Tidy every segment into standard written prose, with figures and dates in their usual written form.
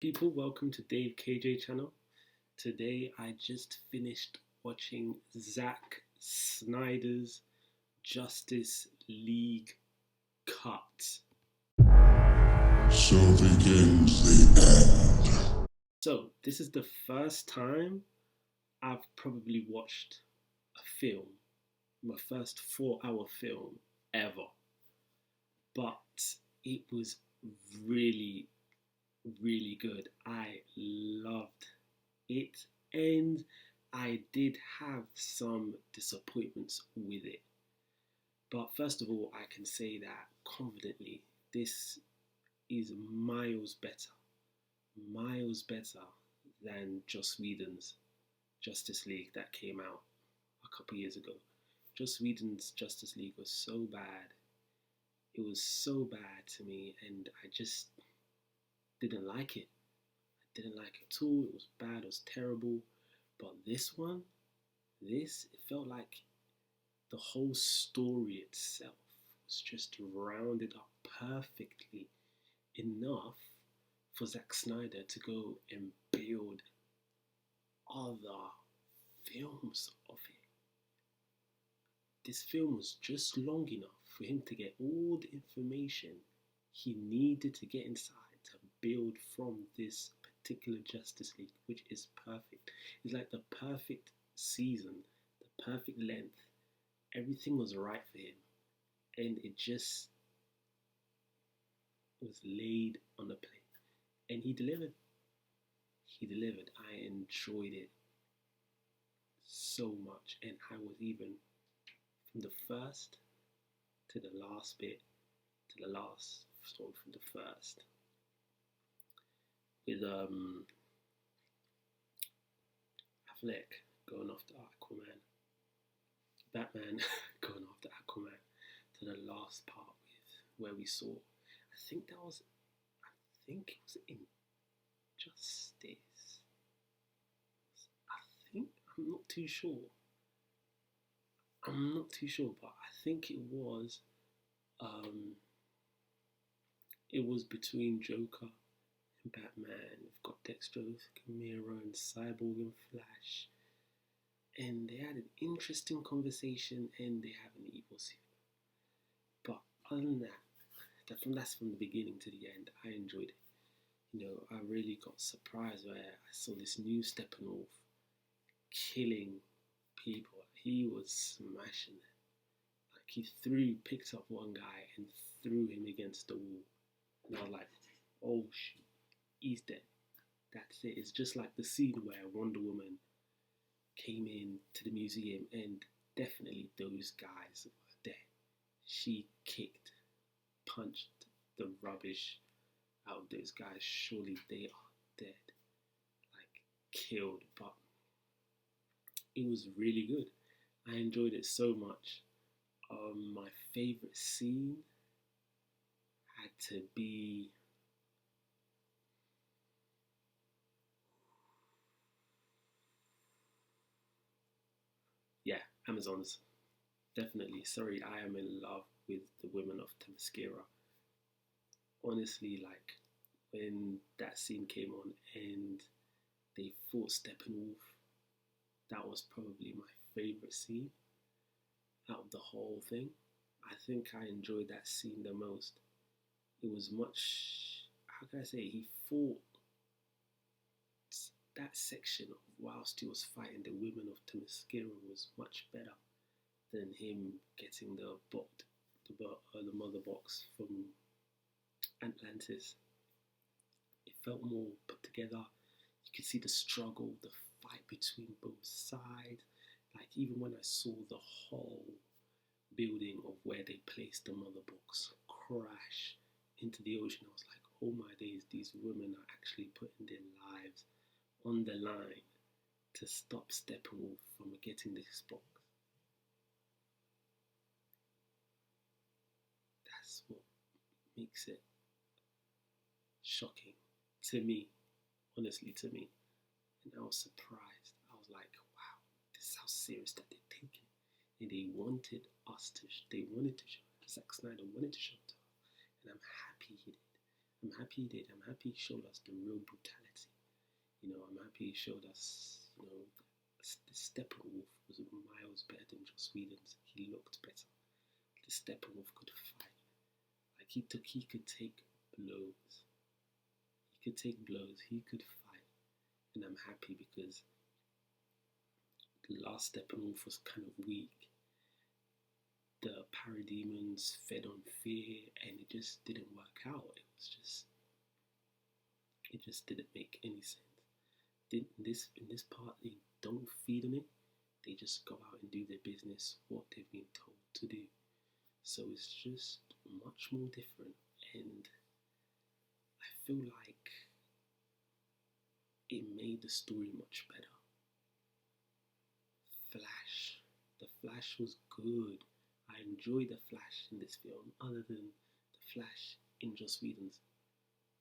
people, welcome to Dave KJ channel. Today I just finished watching Zack Snyder's Justice League cut. So begins the end. So this is the first time I've probably watched a film, my first 4-hour film ever. But it was really good. I loved it, and I did have some disappointments with it. But first of all, I can say that confidently, this is miles better than Joss Whedon's Justice League that came out a couple years ago. Joss Whedon's Justice League was so bad. It was so bad to me, and I just didn't like it. I didn't like it at all. It was bad. It was terrible. But this one, it felt like the whole story itself was just rounded up perfectly enough for Zack Snyder to go and build other films of it. This film was just long enough for him to get all the information he needed to get inside to build from this particular Justice League, which is perfect. It's like the perfect season, the perfect length. Everything was right for him, and it just was laid on a plate, and he delivered. I enjoyed it so much, and I was even from the first to the last bit to the last, so from the first with Affleck going after Aquaman, Batman going after Aquaman, to the last part with where we saw, I think it was in Justice. I'm not too sure, but I think it was between Joker and Batman. We've got Dexter's Camaro and Cyborg and Flash, and they had an interesting conversation, and they have an evil scene. But other than that's from the beginning to the end. I enjoyed it. I really got surprised where I saw this new Steppenwolf killing people. He was smashing it. Like he picked up one guy and threw him against the wall. And I was like, oh shoot, he's dead. That's it. It's just like the scene where Wonder Woman came in to the museum, and definitely those guys were dead. She kicked, punched the rubbish out of those guys. Surely they are dead. Like, killed. But it was really good. I enjoyed it so much. My favorite scene had to be Amazons. Definitely. Sorry, I am in love with the women of Themyscira. Honestly, like when that scene came on and they fought Steppenwolf, that was probably my favorite scene out of the whole thing. I think I enjoyed that scene the most. It was much, how can I say, he fought that section of whilst he was fighting the women of Themyscira was much better than him getting the mother box from Atlantis. It felt more put together. You could see the struggle, the fight between both sides. Like even when I saw the whole building of where they placed the mother box crash into the ocean, I was like, oh my days, these women are actually putting their lives on the line to stop Steppenwolf from getting this box. That's what makes it shocking to me, honestly, to me. And I was surprised. I was like, wow, this is how serious that they're taking it. And they wanted to show, Zack Snyder wanted to show it to us. And I'm happy he did. I'm happy he did. I'm happy he showed us the real brutality. I'm happy he showed us, the Steppenwolf was miles better than Joss Whedon's. He looked better. The Steppenwolf could fight. Like he could take blows. He could take blows. He could fight. And I'm happy because the last Steppenwolf was kind of weak. The parademons fed on fear, and it just didn't work out. It just didn't make any sense. In this part, they don't feed on it. They just go out and do their business, what they've been told to do. So it's just much more different, and I feel like it made the story much better. Flash. The Flash was good. I enjoyed the Flash in this film, other than the Flash in Joss Whedon's.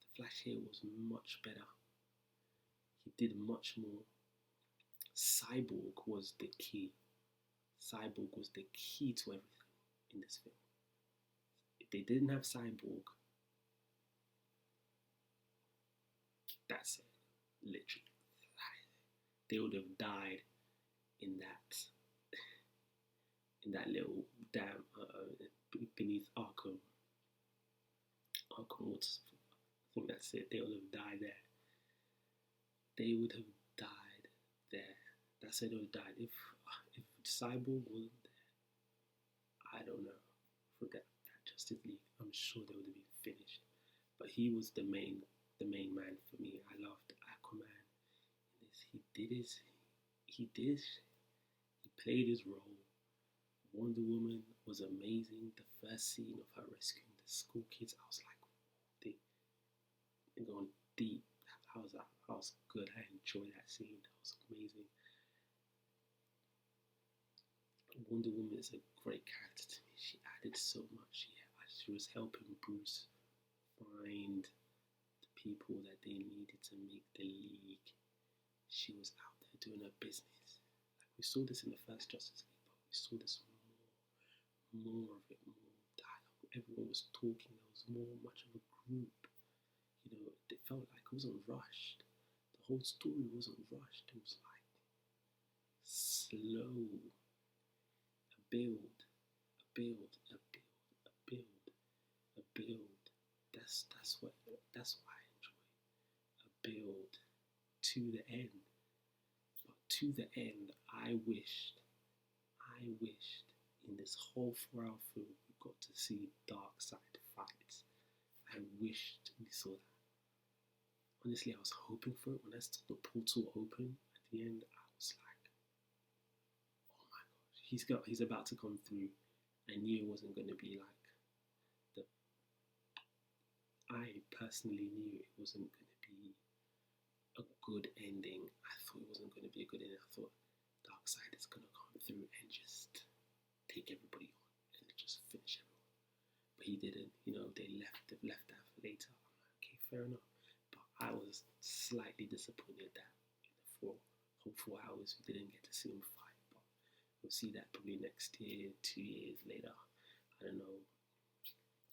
The Flash here was much better. He did much more. Cyborg was the key. Cyborg was the key to everything in this film. If they didn't have Cyborg, that's it. Literally. They would have died in that little dam beneath Arkham Waterfall. I think that's it. They would have died there. They would have died there. That's it. They would have died. If Cyborg wasn't there, I don't know. Forget that Justice League. I'm sure they would have been finished. But he was the main man for me. I loved Aquaman. He played his role. Wonder Woman was amazing. The first scene of her rescuing the school kids, I was like, they're going deep. That was good. I enjoyed that scene. That was amazing. Wonder Woman is a great character to me. She added so much. She was helping Bruce find the people that they needed to make the league. She was out there doing her business. Like we saw this in the first Justice League, but we saw this more of it, more dialogue. Everyone was talking. There was much of a group. It felt like it wasn't rushed. The whole story wasn't rushed. It was like slow. A build. That's what I enjoy. A build to the end. But to the end, I wished in this whole 4-hour film we got to see Darkseid fights. I wished we saw that. Honestly, I was hoping for it. When I saw the portal open at the end, I was like, oh my gosh, he's about to come through. I knew it wasn't going to be like I personally knew it wasn't going to be a good ending. I thought it wasn't going to be a good ending. I thought Darkseid is going to come through and just take everybody on and just finish everyone. But he didn't. They've left that for later. I'm like, okay, fair enough. But I was slightly disappointed that in the whole 4 hours we didn't get to see him fight. But we'll see that probably next year, 2 years later. I don't know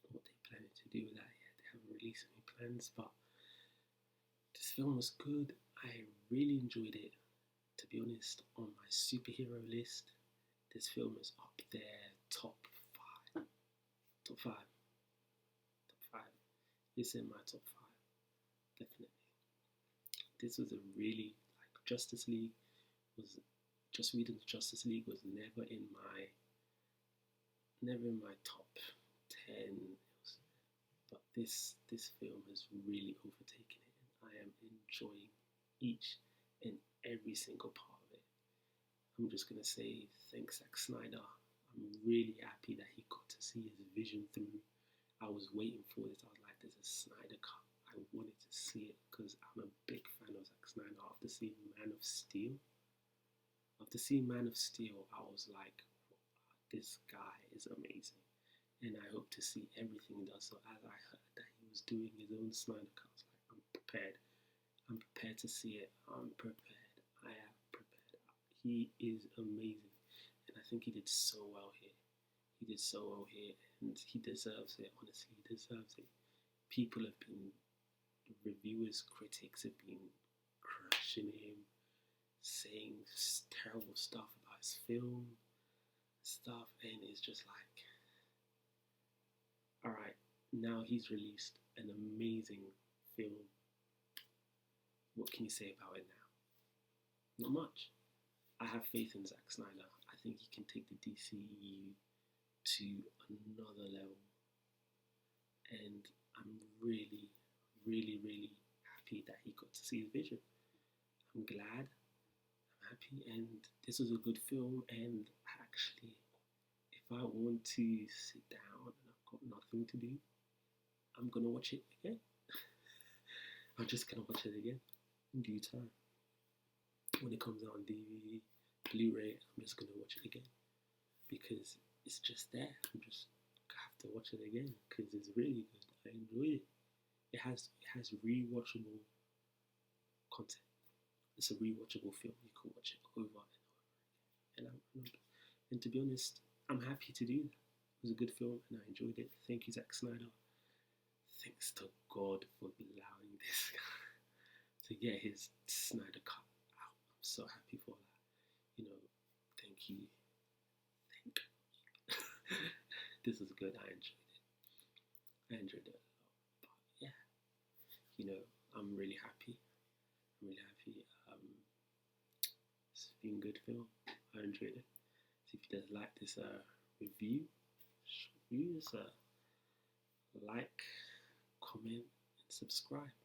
what they're planning to do with that yet. They haven't released any plans, but this film was good. I really enjoyed it. To be honest, on my superhero list, this film is up there, top 5. It's in my top 5, definitely. This was a really Justice League was Joss Whedon's Justice League was never in my top 10. But this film has really overtaken it, and I am enjoying each and every single part of it. I'm just gonna say thanks, Zack Snyder. I'm really happy that he got to see his vision through. I was waiting for this. I was like, there's a Snyder cut. I wanted to see it because I'm a big fan of Zack Snyder. After seeing Man of Steel, I was like, this guy is amazing. And I hope to see everything he does. So as I heard that he was doing his own Snyder cut, I was like, I'm prepared. I'm prepared to see it. I'm prepared. I am prepared. He is amazing. And I think he did so well here. And he deserves it. Honestly, he deserves it. people have been, reviewers, critics have been crushing him, saying terrible stuff about his film stuff, and it's just like, all right, now he's released an amazing film. What can you say about it now? Not much. I have faith in Zack Snyder. I think he can take the DCEU to another level, and I'm really, really, really happy that he got to see his vision. I'm glad, I'm happy, and this was a good film. And actually, if I want to sit down and I've got nothing to do, I'm gonna watch it again. I'm just gonna watch it again in due time. When it comes out on DVD, Blu-ray, I'm just gonna watch it again because it's just there. I'm just have to watch it again because it's really good. I enjoyed it. It has rewatchable content. It's a rewatchable film. You can watch it over and over again. And to be honest, I'm happy to do that. It was a good film and I enjoyed it. Thank you, Zack Snyder. Thanks to God for allowing this guy to get his Snyder cut out. I'm so happy for that. Thank you. This is good. I enjoyed it a lot. But yeah, I'm really happy. It's been a good film. I enjoyed it. So if you guys like this review, like, comment, and subscribe.